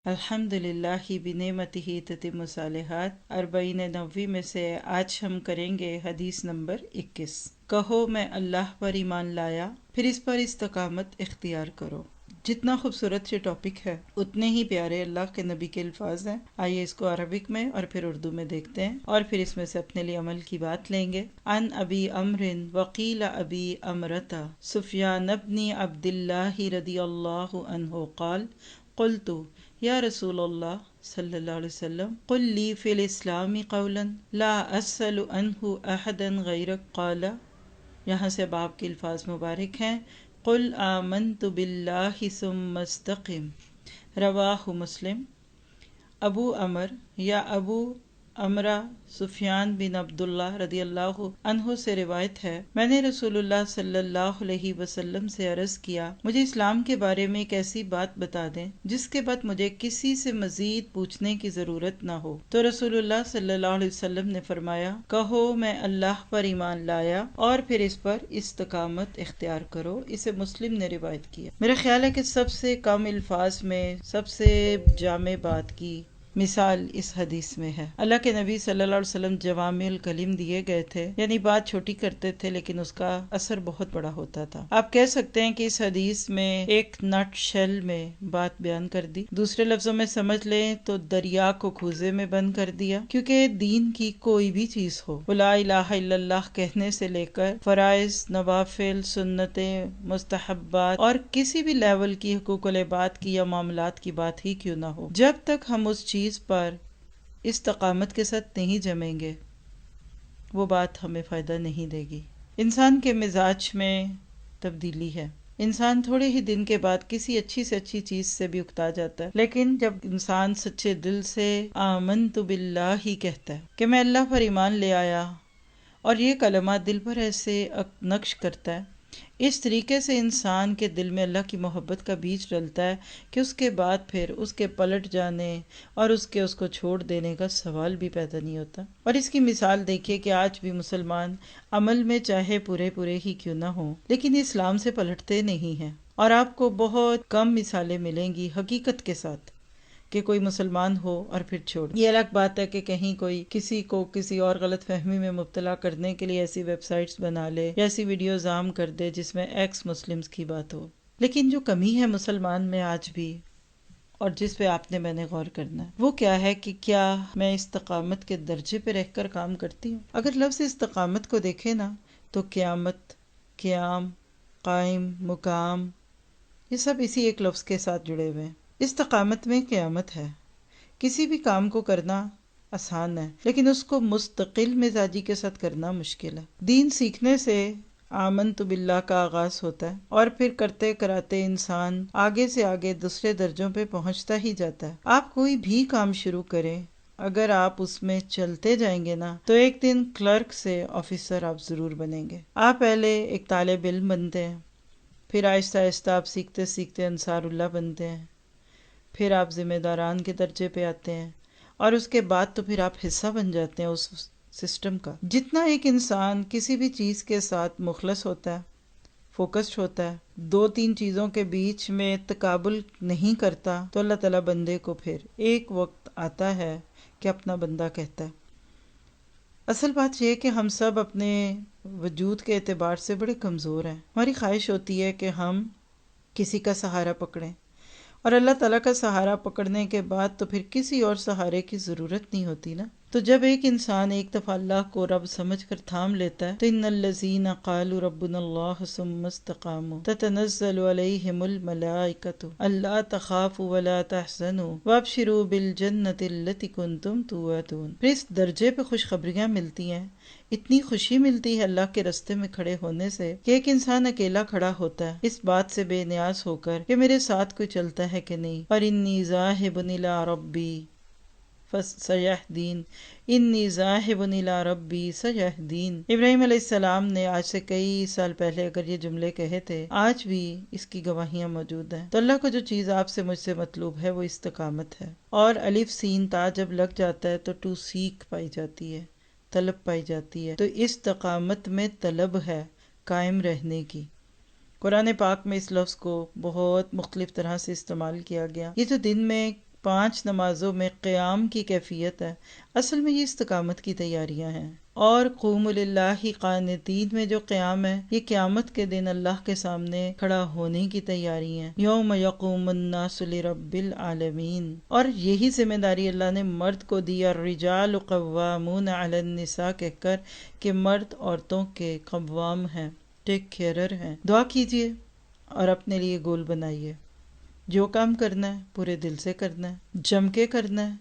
الحمدللہ بنعمتہ تتم الصالحات. 40 نووی میں سے آج ہم کریں گے حدیث نمبر 21. کہو میں اللہ پر ایمان لایا، پھر اس پر استقامت اختیار کرو. جتنا خوبصورت یہ ٹاپک ہے اتنے ہی پیارے اللہ کے نبی کے الفاظ ہیں. آئیے اس کو عربک میں اور پھر اردو میں دیکھتے ہیں اور پھر اس میں سے اپنے لیے عمل کی بات لیں گے. عن ابی عمر وقیل ابی امرتا سفیان بن عبد اللہ رضی اللہ عنہ قال قلت یا رسول اللہ صلی اللہ علیہ وسلم قل لی فی الاسلام قولا لا اسأل عنہ احدا غیرک قال. یہاں سے باب کے الفاظ مبارک ہیں. قل آمنت باللہ ثم استقم. رواہ مسلم. ابو عمر یا ابو امرہ سفیان بن عبداللہ رضی اللہ عنہ سے روایت ہے، میں نے رسول اللہ صلی اللہ علیہ وسلم سے عرض کیا مجھے اسلام کے بارے میں ایک ایسی بات بتا دیں جس کے بعد مجھے کسی سے مزید پوچھنے کی ضرورت نہ ہو. تو رسول اللہ صلی اللہ علیہ وسلم نے فرمایا کہو میں اللہ پر ایمان لایا اور پھر اس پر استقامت اختیار کرو. اسے مسلم نے روایت کیا. میرا خیال ہے کہ سب سے کم الفاظ میں سب سے جامع بات کی مثال اس حدیث میں ہے. اللہ کے نبی صلی اللہ علیہ وسلم جوامع الکلم دیے گئے تھے، یعنی بات چھوٹی کرتے تھے لیکن اس کا اثر بہت بڑا ہوتا تھا. آپ کہہ سکتے ہیں کہ اس حدیث میں ایک نٹ شیل میں بات بیان کر دی. دوسرے لفظوں میں سمجھ لیں تو دریا کو کوزے میں بند کر دیا. کیونکہ دین کی کوئی بھی چیز ہو، لا الہ الا اللہ کہنے سے لے کر فرائض، نوافل، سنتیں، مستحبات اور کسی بھی لیول کی حقوق العباد کی یا معاملات کی بات ہی کیوں نہ ہو، جب تک ہم اس چیز پر استقامت کے ساتھ نہیں جمیں گے وہ بات ہمیں فائدہ نہیں دے گی. انسان کے مزاج میں تبدیلی ہے. انسان تھوڑے ہی دن کے بعد کسی اچھی سے اچھی چیز سے بھی اکتا جاتا ہے، لیکن جب انسان سچے دل سے آمنت باللہ ہی کہتا ہے کہ میں اللہ پر ایمان لے آیا اور یہ کلمہ دل پر ایسے نقش کرتا ہے، اس طریقے سے انسان کے دل میں اللہ کی محبت کا بیج ڈلتا ہے کہ اس کے بعد پھر اس کے پلٹ جانے اور اس کو چھوڑ دینے کا سوال بھی پیدا نہیں ہوتا. اور اس کی مثال دیکھیے کہ آج بھی مسلمان عمل میں چاہے پورے ہی کیوں نہ ہوں لیکن اسلام سے پلٹتے نہیں ہیں. اور آپ کو بہت کم مثالیں ملیں گی حقیقت کے ساتھ کہ کوئی مسلمان ہو اور پھر چھوڑ. یہ الگ بات ہے کہ کہیں کوئی کسی کو کسی اور غلط فہمی میں مبتلا کرنے کے لیے ایسی ویب سائٹس بنا لے یا ایسی ویڈیوز عام کر دے جس میں ایکس مسلمز کی بات ہو. لیکن جو کمی ہے مسلمان میں آج بھی اور جس پہ آپ نے میں نے غور کرنا ہے وہ کیا ہے کہ کیا میں استقامت کے درجے پہ رہ کر کام کرتی ہوں. اگر لفظ استقامت کو دیکھیں نا تو قیامت، قیام، قائم، مقام، یہ سب اسی ایک لفظ کے ساتھ جڑے ہوئے ہیں. استقامت میں قیامت ہے. کسی بھی کام کو کرنا آسان ہے لیکن اس کو مستقل مزاجی کے ساتھ کرنا مشکل ہے. دین سیکھنے سے آمنت باللہ کا آغاز ہوتا ہے اور پھر کرتے کراتے انسان آگے سے آگے دوسرے درجوں پہ پہنچتا ہی جاتا ہے. آپ کوئی بھی کام شروع کریں، اگر آپ اس میں چلتے جائیں گے نا تو ایک دن کلرک سے آفیسر آپ ضرور بنیں گے. آپ پہلے ایک طالب علم بنتے ہیں، پھر آہستہ آہستہ آپ سیکھتے سیکھتے انصار اللہ بنتے ہیں، پھر آپ ذمہ داران کے درجے پہ آتے ہیں اور اس کے بعد تو پھر آپ حصہ بن جاتے ہیں اس سسٹم کا. جتنا ایک انسان کسی بھی چیز کے ساتھ مخلص ہوتا ہے، فوکسڈ ہوتا ہے، 2-3 چیزوں کے بیچ میں تقابل نہیں کرتا تو اللہ تعالیٰ بندے کو پھر ایک وقت آتا ہے کہ اپنا بندہ کہتا ہے. اصل بات یہ ہے کہ ہم سب اپنے وجود کے اعتبار سے بڑے کمزور ہیں. ہماری خواہش ہوتی ہے کہ ہم کسی کا سہارا پکڑیں، اور اللہ تعالیٰ کا سہارا پکڑنے کے بعد تو پھر کسی اور سہارے کی ضرورت نہیں ہوتی نا. تو جب ایک انسان ایک دفعہ اللہ کو رب سمجھ کر تھام لیتا ہے تو ان الذین قالوا ربنا اللہ ثم استقاموا تتنزل علیہم الملائکۃ الا تخافوا ولا تحزنوا وابشروا بالجنۃ التی کنتم توعدون. پھر اس درجے پہ خوشخبریاں ملتی ہیں، اتنی خوشی ملتی ہے اللہ کے رستے میں کھڑے ہونے سے کہ ایک انسان اکیلا کھڑا ہوتا ہے اس بات سے بے نیاز ہو کر کہ میرے ساتھ کوئی چلتا ہے کہ نہیں. اور انی ذاہب الی ربی سیہدین، انی ذاہب الی ربی سیہدین. ابراہیم علیہ السلام نے آج سے کئی سال پہلے اگر یہ جملے کہے تھے، آج بھی اس کی گواہیاں موجود ہیں. تو اللہ کو جو چیز آپ سے مجھ سے مطلوب ہے وہ استقامت ہے. اور الف سین تا جب لگ جاتا ہے تو ٹو سیکھ پائی جاتی ہے، طلب پائی جاتی ہے. تو استقامت میں طلب ہے قائم رہنے کی. قرآن پاک میں اس لفظ کو بہت مختلف طرح سے استعمال کیا گیا. یہ جو دن میں 5 نمازوں میں قیام کی کیفیت ہے، اصل میں یہ استقامت کی تیاریاں ہیں. اور قوموا للہ قانتین میں جو قیام ہے، یہ قیامت کے دن اللہ کے سامنے کھڑا ہونے کی تیاری ہیں. یوم یقوم الناس لرب العالمین. اور یہی ذمہ داری اللہ نے مرد کو دی، الرجال قوامون علی النساء کہہ کر کہ مرد عورتوں کے قوام ہیں، ٹیک کیئرر ہیں. دعا کیجئے اور اپنے لیے گول بنائیے. جو کام کرنا ہے پورے دل سے کرنا ہے، جم کے کرنا ہے.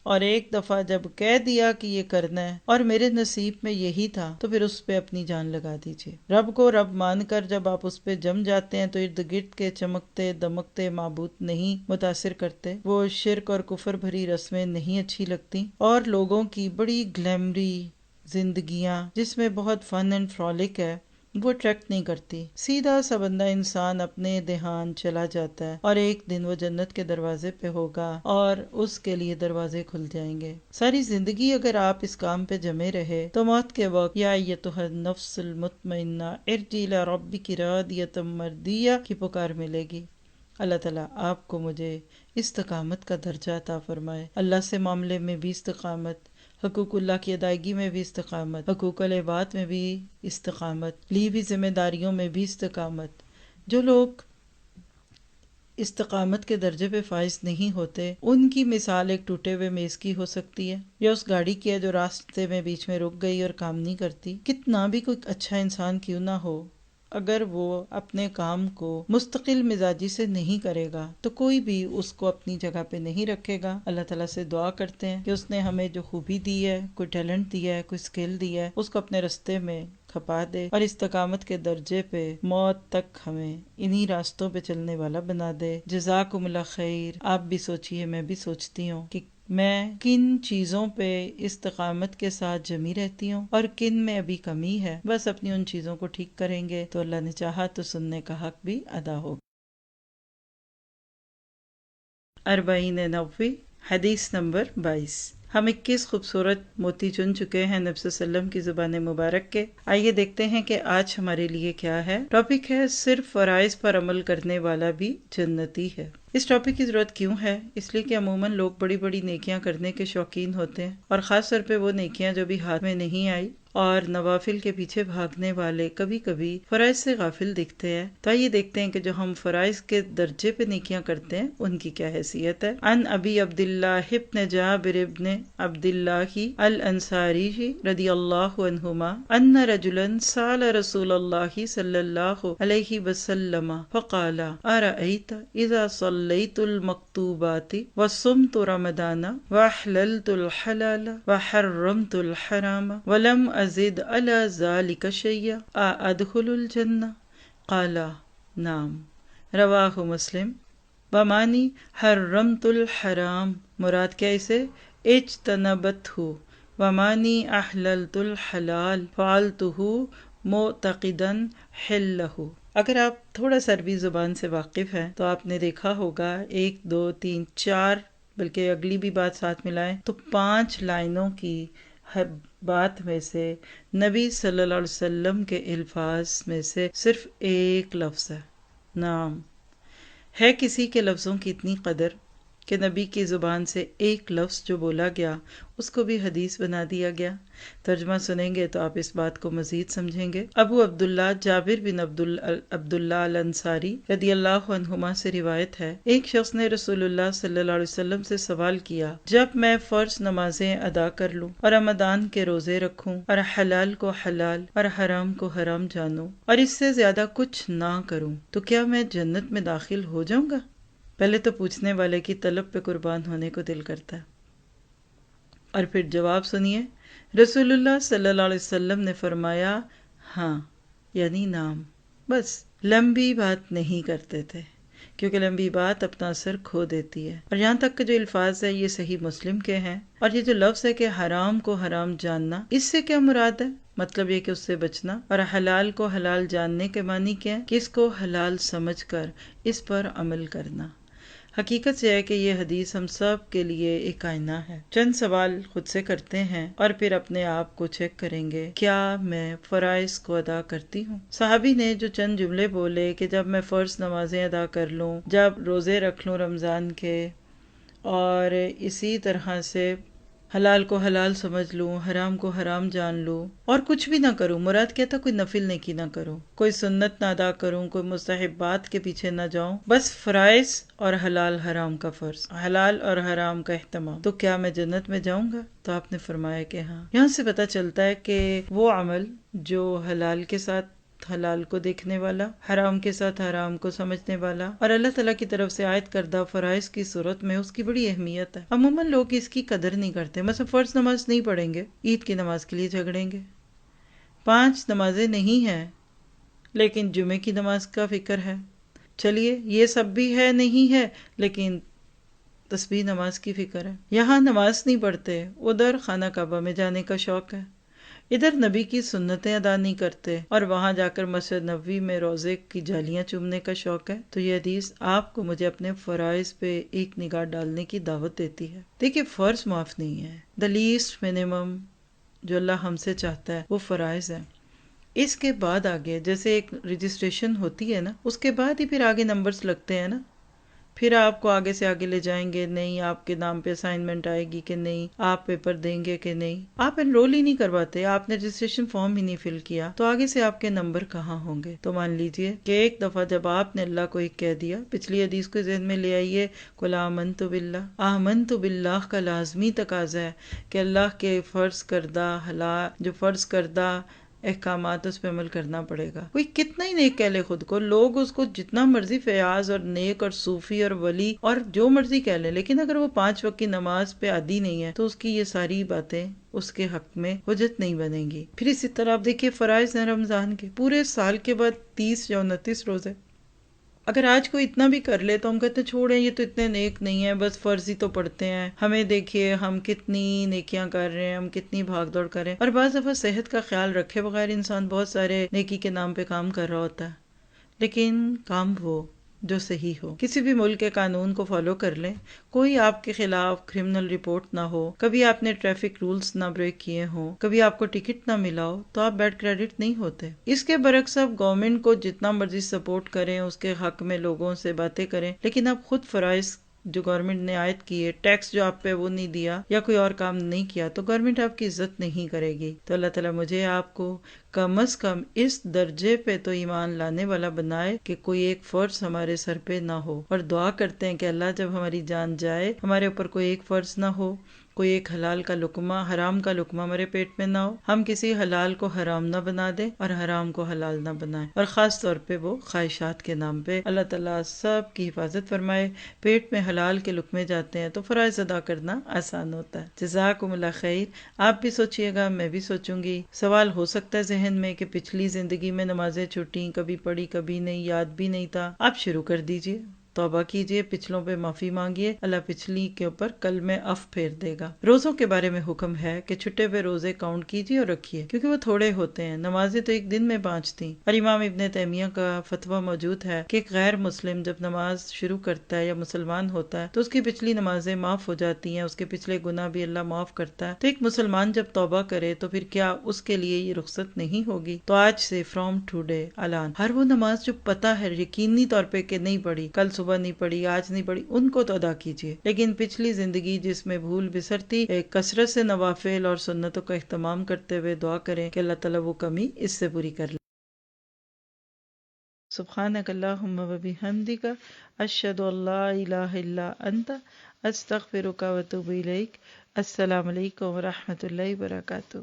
اور ایک دفعہ جب کہہ دیا کہ یہ کرنا ہے اور میرے نصیب میں یہی تھا تو پھر اس پہ اپنی جان لگا دیجیے. رب کو رب مان کر جب آپ اس پہ جم جاتے ہیں تو ارد گرد کے چمکتے دمکتے معبود نہیں متاثر کرتے، وہ شرک اور کفر بھری رسمیں نہیں اچھی لگتی، اور لوگوں کی بڑی گلیمری زندگیاں جس میں بہت فن اینڈ فرولک ہے وہ اٹریکٹ نہیں کرتی. سیدھا سا بندہ انسان اپنے دھیان چلا جاتا ہے اور ایک دن وہ جنت کے دروازے پہ ہوگا اور اس کے لیے دروازے کھل جائیں گے. ساری زندگی اگر آپ اس کام پہ جمے رہے تو موت کے وقت یا ایتھا النفس المطمئنہ ارجعی الی ربک راضیۃ مرضیہ کی پکار ملے گی. اللہ تعالیٰ آپ کو مجھے استقامت کا درجہ عطا فرمائے. اللہ سے معاملے میں بھی استقامت، حقوق اللہ کی ادائیگی میں بھی استقامت، حقوق العباد میں بھی استقامت، لی بھی ذمہ داریوں میں بھی استقامت. جو لوگ استقامت کے درجے پہ فائز نہیں ہوتے ان کی مثال ایک ٹوٹے ہوئے میز کی ہو سکتی ہے، یا اس گاڑی کی ہے جو راستے میں بیچ میں رک گئی اور کام نہیں کرتی. کتنا بھی کوئی اچھا انسان کیوں نہ ہو، اگر وہ اپنے کام کو مستقل مزاجی سے نہیں کرے گا تو کوئی بھی اس کو اپنی جگہ پہ نہیں رکھے گا. اللہ تعالیٰ سے دعا کرتے ہیں کہ اس نے ہمیں جو خوبی دی ہے، کوئی ٹیلنٹ دیا ہے، کوئی اسکل دی ہے، اس کو اپنے رستے میں کھپا دے اور استقامت کے درجے پہ موت تک ہمیں انہی راستوں پہ چلنے والا بنا دے. جزاکم اللہ خیر. آپ بھی سوچئے، میں بھی سوچتی ہوں کہ میں کن چیزوں پہ استقامت کے ساتھ جمی رہتی ہوں اور کن میں ابھی کمی ہے. بس اپنی ان چیزوں کو ٹھیک کریں گے تو اللہ نے چاہا تو سننے کا حق بھی ادا ہوگا. 40 حدیث نمبر 22. ہم 21 خوبصورت موتی چن چکے ہیں نبی صلی اللہ علیہ وسلم کی زبان مبارک کے. آئیے دیکھتے ہیں کہ آج ہمارے لیے کیا ہے. ٹاپک ہے صرف فرائض پر عمل کرنے والا بھی جنتی ہے. اس ٹاپک کی ضرورت کیوں ہے؟ اس لیے کہ عموماً لوگ بڑی بڑی نیکیاں کرنے کے شوقین ہوتے ہیں، اور خاص طور پہ وہ نیکیاں جو بھی ہاتھ میں نہیں آئی اور نوافل کے پیچھے بھاگنے والے کبھی کبھی فرائض سے غافل دکھتے ہیں۔ تو آئیے دیکھتے ہیں کہ جو ہم فرائض کے درجے پہ نیکیاں کرتے ہیں ان کی کیا حیثیت ہے۔ ان ابی عبداللہ ابن جابر ابن عبداللہ الانصاری رضی اللہ عنہما ان رجلا سأل رسول اللہ صلی اللہ علیہ وسلم فقال ارأیت اذا صلیت المکتوبات وصمت رمضان واحللت الحلال وحرمت الحرام ولم ازد على ذلك شيئا ادخل الجنہ؟ قال نعم، رواہ مسلم۔ بمانی حرمت الحرام مراد کیا اسے اجتنبتہ، ومانی احللت الحلال فعلتہ معتقدا حلہ۔ اگر آپ تھوڑا سا عربی زبان سے واقف ہیں تو آپ نے دیکھا ہوگا 1 2 3 4 بلکہ اگلی بھی بات ساتھ ملائیں تو 5 لائنوں کی بات میں سے نبی صلی اللہ علیہ وسلم کے الفاظ میں سے صرف ایک لفظ ہے نعم۔ ہے کسی کے لفظوں کی اتنی قدر کہ نبی کی زبان سے ایک لفظ جو بولا گیا اس کو بھی حدیث بنا دیا گیا۔ ترجمہ سنیں گے تو آپ اس بات کو مزید سمجھیں گے۔ ابو عبداللہ جابر بن عبداللہ الانصاری رضی اللہ عنہما سے روایت ہے، ایک شخص نے رسول اللہ صلی اللہ علیہ وسلم سے سوال کیا، جب میں فرض نمازیں ادا کر لوں اور رمضان کے روزے رکھوں اور حلال کو حلال اور حرام کو حرام جانوں اور اس سے زیادہ کچھ نہ کروں تو کیا میں جنت میں داخل ہو جاؤں گا؟ پہلے تو پوچھنے والے کی طلب پہ قربان ہونے کو دل کرتا ہے، اور پھر جواب سنیے۔ رسول اللہ صلی اللہ علیہ وسلم نے فرمایا ہاں، یعنی نام۔ بس لمبی بات نہیں کرتے تھے کیونکہ لمبی بات اپنا اثر کھو دیتی ہے۔ اور یہاں تک کہ جو الفاظ ہے یہ صحیح مسلم کے ہیں، اور یہ جو لفظ ہے کہ حرام کو حرام جاننا، اس سے کیا مراد ہے؟ مطلب یہ کہ اس سے بچنا، اور حلال کو حلال جاننے کے معنی کیا ہے کہ اس کو حلال سمجھ کر اس پر عمل کرنا۔ حقیقت یہ ہے کہ یہ حدیث ہم سب کے لیے ایک آئینہ ہے۔ چند سوال خود سے کرتے ہیں اور پھر اپنے آپ کو چیک کریں گے، کیا میں فرائض کو ادا کرتی ہوں؟ صحابی نے جو چند جملے بولے کہ جب میں فرض نمازیں ادا کر لوں، جب روزے رکھ لوں رمضان کے، اور اسی طرح سے حلال کو حلال سمجھ لوں، حرام کو حرام جان لوں، اور کچھ بھی نہ کروں، مراد کیا تھا؟ کوئی نفل نیکی نہ کروں، کوئی سنت نہ ادا کروں، کوئی مستحبات کے پیچھے نہ جاؤں، بس فرائض اور حلال حرام کا فرض، حلال اور حرام کا اہتمام، تو کیا میں جنت میں جاؤں گا؟ تو آپ نے فرمایا کہ ہاں۔ یہاں سے پتہ چلتا ہے کہ وہ عمل جو حلال کے ساتھ حلال کو دیکھنے والا، حرام کے ساتھ حرام کو سمجھنے والا، اور اللہ تعالیٰ کی طرف سے عائد کردہ فرائض کی صورت میں اس کی بڑی اہمیت ہے۔ عموماً لوگ اس کی قدر نہیں کرتے، مثلا فرض نماز نہیں پڑھیں گے، عید کی نماز کے لیے جھگڑیں گے، 5 نمازیں نہیں ہیں لیکن جمعے کی نماز کا فکر ہے، چلیے یہ سب بھی ہے نہیں ہے لیکن تسبیح نماز کی فکر ہے۔ یہاں نماز نہیں پڑھتے، ادھر خانہ کعبہ میں جانے کا شوق ہے، ادھر نبی کی سنتیں ادا نہیں کرتے اور وہاں جا کر مسجد نبوی میں روزے کی جالیاں چومنے کا شوق ہے۔ تو یہ حدیث آپ کو مجھے اپنے فرائض پہ ایک نگاہ ڈالنے کی دعوت دیتی ہے۔ دیکھیے فرض معاف نہیں ہے، the least minimum جو اللہ ہم سے چاہتا ہے وہ فرائض ہے۔ اس کے بعد آگے جیسے ایک رجسٹریشن ہوتی ہے نا، اس کے بعد ہی پھر آگے نمبرز لگتے ہیں نا، پھر آپ کو آگے سے آگے لے جائیں گے، نہیں آپ کے نام پہ اسائنمنٹ آئے گی کہ نہیں، آپ پیپر دیں گے کہ نہیں، آپ انرول ہی نہیں کرواتے، آپ نے رجسٹریشن فارم ہی نہیں فل کیا، تو آگے سے آپ کے نمبر کہاں ہوں گے؟ تو مان لیجئے کہ ایک دفعہ جب آپ نے اللہ کو ایک کہہ دیا، پچھلی حدیث کو ذہن میں لے آئیے، قل آمنت باللہ، آمنت باللہ کا لازمی تقاضا ہے کہ اللہ کے فرض کردہ احکامات اس پہ عمل کرنا پڑے گا۔ کوئی کتنا ہی نیک کہہ لے خود کو، لوگ اس کو جتنا مرضی فیاض اور نیک اور صوفی اور ولی اور جو مرضی کہہ لیں، لیکن اگر وہ 5 وقت کی نماز پہ عادی نہیں ہے تو اس کی یہ ساری باتیں اس کے حق میں حجت نہیں بنیں گی۔ پھر اسی طرح آپ دیکھیے فرائض ہیں رمضان کے، پورے سال کے بعد 30 یا 29 روزے، اگر آج کوئی اتنا بھی کر لے تو ہم کہتے ہیں چھوڑیں یہ تو اتنے نیک نہیں ہیں، بس فرض ہی تو پڑھتے ہیں، ہمیں دیکھیے ہم کتنی نیکیاں کر رہے ہیں، ہم کتنی بھاگ دوڑ کر رہے ہیں۔ اور بعض دفعہ صحت کا خیال رکھے بغیر انسان بہت سارے نیکی کے نام پہ کام کر رہا ہوتا ہے، لیکن کام وہ جو صحیح ہو، کسی بھی ملک کے قانون کو فالو کر لیں، کوئی آپ کے خلاف کرمنل رپورٹ نہ ہو، کبھی آپ نے ٹریفک رولز نہ بریک کیے ہوں، کبھی آپ کو ٹکٹ نہ ملا ہو، تو آپ بیڈ کریڈٹ نہیں ہوتے۔ اس کے برعکس آپ گورنمنٹ کو جتنا مرضی سپورٹ کریں، اس کے حق میں لوگوں سے باتیں کریں، لیکن آپ خود فرائض جو گورنمنٹ نے عائد کیے، ٹیکس جو آپ پہ وہ نہیں دیا یا کوئی اور کام نہیں کیا تو گورنمنٹ آپ کی عزت نہیں کرے گی۔ تو اللہ تعالیٰ مجھے آپ کو کم از کم اس درجے پہ تو ایمان لانے والا بنائے کہ کوئی ایک فرض ہمارے سر پہ نہ ہو، اور دعا کرتے ہیں کہ اللہ جب ہماری جان جائے ہمارے اوپر کوئی ایک فرض نہ ہو، کوئی ایک حلال کا لقمہ حرام کا لقمہ ہمارے پیٹ میں نہ ہو، ہم کسی حلال کو حرام نہ بنا دیں اور حرام کو حلال نہ بنائیں، اور خاص طور پہ وہ خواہشات کے نام پہ۔ اللہ تعالیٰ سب کی حفاظت فرمائے۔ پیٹ میں حلال کے لقمے جاتے ہیں تو فرائض ادا کرنا آسان ہوتا ہے۔ جزاکم اللہ خیر۔ آپ بھی سوچئے گا، میں بھی سوچوں گی۔ سوال ہو سکتا ہے ذہن میں کہ پچھلی زندگی میں نمازیں چھوٹیں، کبھی پڑھی کبھی نہیں، یاد بھی نہیں تھا۔ آپ شروع کر دیجئے، توبہ کیجئے، پچھلوں پہ معافی مانگیے، اللہ پچھلی کے اوپر کل میں اف پھیر دے گا۔ روزوں کے بارے میں حکم ہے کہ چھٹے ہوئے روزے کاؤنٹ کیجئے اور رکھیے، کیونکہ وہ تھوڑے ہوتے ہیں۔ نمازیں تو ایک دن میں 5 تھیں، اور امام ابن تیمیہ کا فتویٰ موجود ہے کہ ایک غیر مسلم جب نماز شروع کرتا ہے یا مسلمان ہوتا ہے تو اس کی پچھلی نمازیں معاف ہو جاتی ہیں، اس کے پچھلے گناہ بھی اللہ معاف کرتا ہے۔ تو ایک مسلمان جب توبہ کرے تو پھر کیا اس کے لیے یہ رخصت نہیں ہوگی؟ تو آج سے فرام ٹوڈے الان ہر وہ نماز جو پتہ ہے یقینی طور پہ کہ نہیں پڑھی، کل صبح نہیں پڑھی، آج نہیں پڑھی، ان کو تو ادا کیجیے، لیکن پچھلی زندگی جس میں بھول بسرتی کثرت سے نوافل اور سنتوں کا اہتمام کرتے ہوئے دعا کریں کہ اللہ تعالیٰ وہ کمی اس سے پوری کر لے۔ سبحانک اللہم و بحمدک، اشہد ان لا الہ الا انت، استغفرک و اتوب الیک۔ السلام علیکم و رحمۃ اللہ وبرکاتہ۔